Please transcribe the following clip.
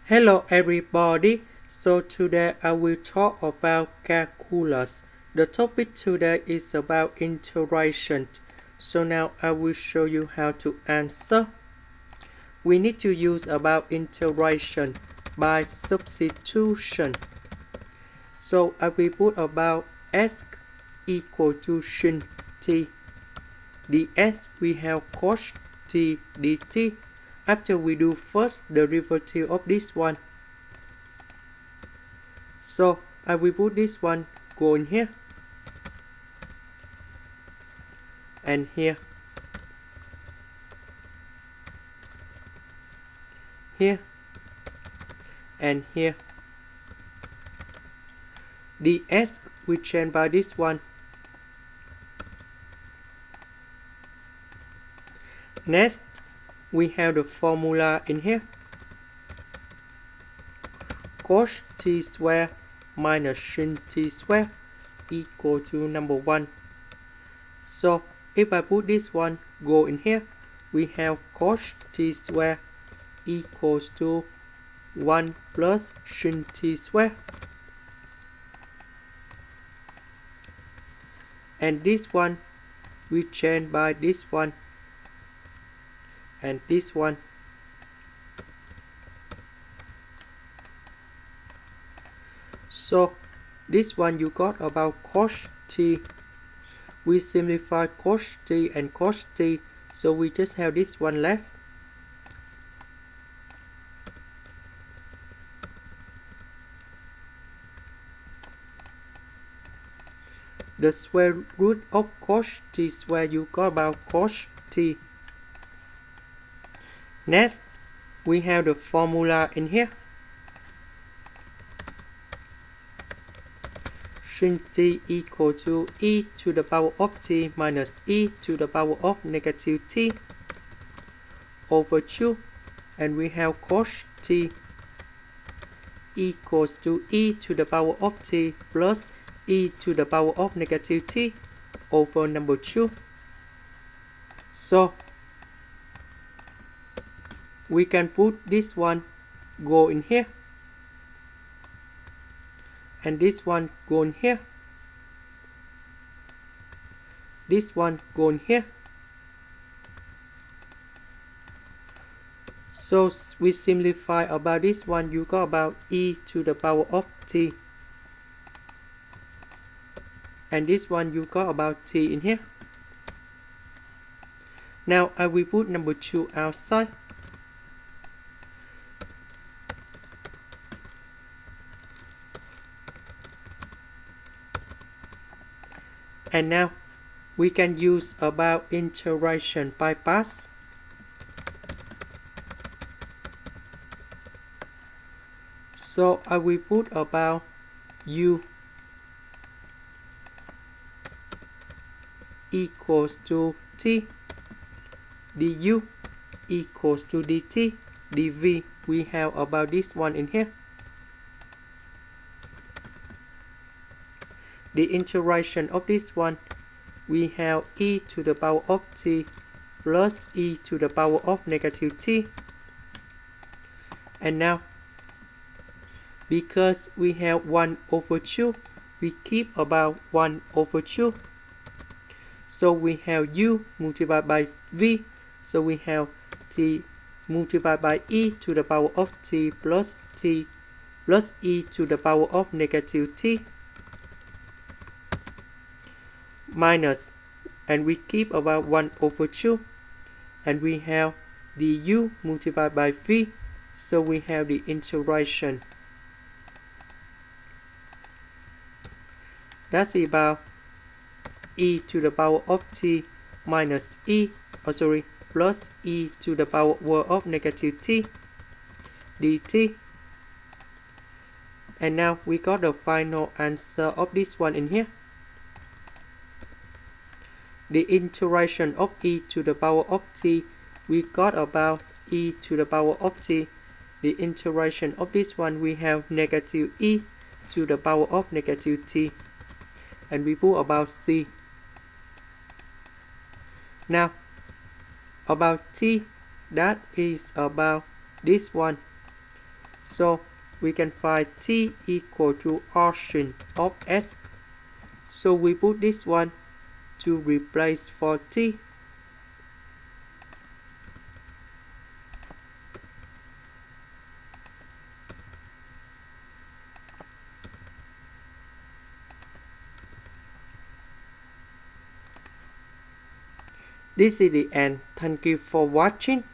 Hello everybody, so today I will talk about calculus. The topic today is about integration. So now I will show you how to answer. We need to use about integration by substitution. So I will put about s equal to sin t. ds we have cos t dt. After we do first derivative of this one, so I will put this one go in here and here, here and here. ds we change by this one. Next we have the formula in here, cos t square minus sin t square equal to number 1. So if I put this one go in here, we have cos t square equals to 1 plus sin t square. And this one we change by this one and this one. So this one you got about cos t. We simplify cos t and cos t, so we just have this one left. The square root of cos t square, you got about cos t. Next we have the formula in here, sin t equal to e to the power of t minus e to the power of negative t over 2, and we have cos t equals to e to the power of t plus e to the power of negative t over number 2. So we can put this one go in here and this one go in here, this one go in here. So we simplify about this one, you got about e to the power of t, and this one you got about t in here. Now I will put number 2 outside. And now we can use about integration by parts. So I will put about u equals to t, du equals to dt, dv we have about this one in here. The integration of this one, we have e to the power of t plus e to the power of negative t. And now, because we have 1 over 2, we keep about 1 over 2. So we have u multiplied by v, so we have t multiplied by e to the power of t plus e to the power of negative t minus, and we keep about 1 over 2, and we have du multiplied by v, so we have the integration. That's about e to the power of t minus plus e to the power of negative t dt. And now we got the final answer of this one in here. The integration of e to the power of t, we got about e to the power of t. The integration of this one, we have negative e to the power of negative t, and we put about c. Now about t, that is about this one. So we can find t equal to origin of s. So we put this one to replace for t. This is the end. Thank you for watching.